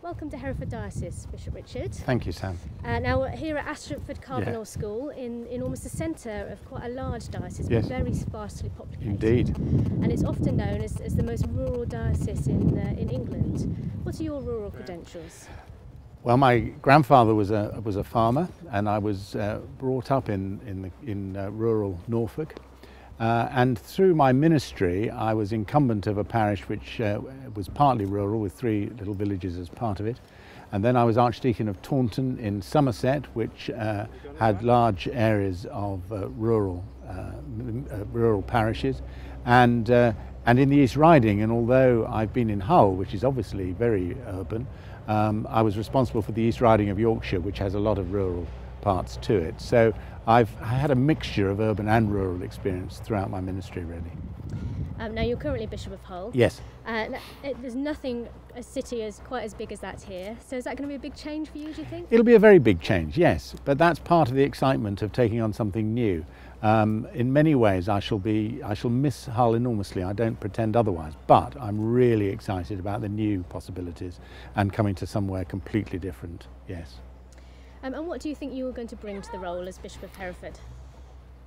Welcome to Hereford Diocese, Bishop Richard. Thank you, Sam. Now we're here at Ashford Cardinal School in almost the centre of quite a large diocese, but very sparsely populated. Indeed. And it's often known as the most rural diocese in England. What are your rural credentials? Well, my grandfather was a farmer, and I was brought up in rural Norfolk. And through my ministry, I was incumbent of a parish which was partly rural, with 3 little villages as part of it. And then I was Archdeacon of Taunton in Somerset, which had large areas of rural parishes. And in the East Riding, and although I've been in Hull, which is obviously very urban, I was responsible for the East Riding of Yorkshire, which has a lot of rural parts to it. So I had a mixture of urban and rural experience throughout my ministry, really. Now you're currently Bishop of Hull. Yes. There's nothing a city quite as big as that here. So is that going to be a big change for you, do you think? It'll be a very big change, yes. But that's part of the excitement of taking on something new. In many ways, I shall miss Hull enormously. I don't pretend otherwise. But I'm really excited about the new possibilities and coming to somewhere completely different. Yes. And what do you think you are going to bring to the role as Bishop of Hereford?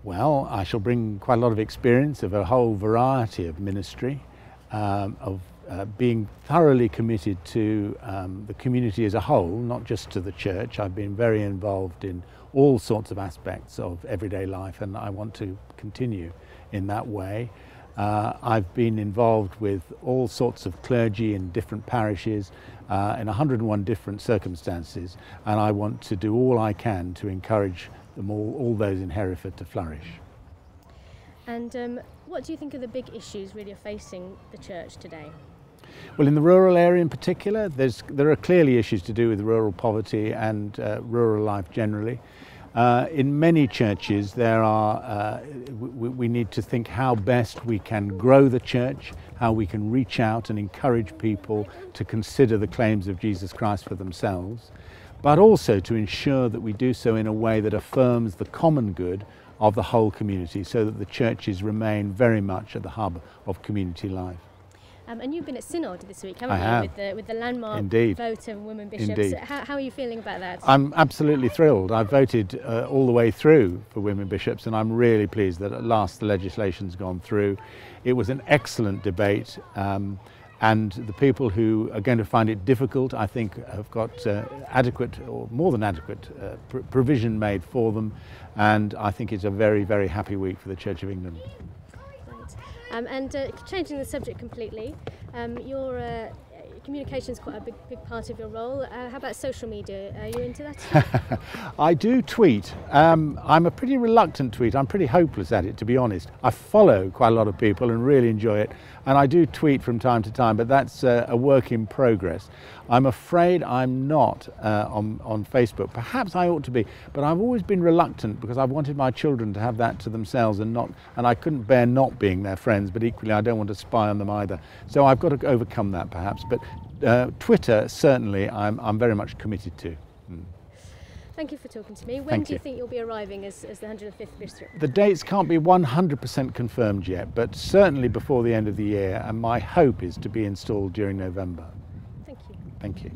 Well, I shall bring quite a lot of experience of a whole variety of ministry, of being thoroughly committed to the community as a whole, not just to the church. I've been very involved in all sorts of aspects of everyday life, and I want to continue in that way. I've been involved with all sorts of clergy in different parishes in 101 different circumstances, and I want to do all I can to encourage them all those in Hereford to flourish. And what do you think are the big issues really facing the church today? Well, in the rural area in particular, there are clearly issues to do with rural poverty and rural life generally. In many churches we need to think how best we can grow the church, how we can reach out and encourage people to consider the claims of Jesus Christ for themselves, but also to ensure that we do so in a way that affirms the common good of the whole community, so that the churches remain very much at the hub of community life. And you've been at Synod this week, haven't you, with the landmark vote of women bishops. Indeed. How are you feeling about that? I'm absolutely thrilled. I voted all the way through for women bishops, and I'm really pleased that at last the legislation's gone through. It was an excellent debate, and the people who are going to find it difficult, I think, have got adequate, or more than adequate, provision made for them, and I think it's a very, very happy week for the Church of England. And changing the subject completely, your communication is quite a big part of your role. How about social media? Are you into that? I do tweet. I'm a pretty reluctant tweet. I'm pretty hopeless at it, to be honest. I follow quite a lot of people and really enjoy it. And I do tweet from time to time, but that's a work in progress. I'm afraid I'm not on Facebook. Perhaps I ought to be, but I've always been reluctant because I've wanted my children to have that to themselves and I couldn't bear not being their friends, but equally I don't want to spy on them either. So I've got to overcome that perhaps, but Twitter certainly I'm very much committed to. Thank you for talking to me. When do you think you'll be arriving as the 105th Bishop? The dates can't be 100% confirmed yet, but certainly before the end of the year, and my hope is to be installed during November. Thank you. Thank you.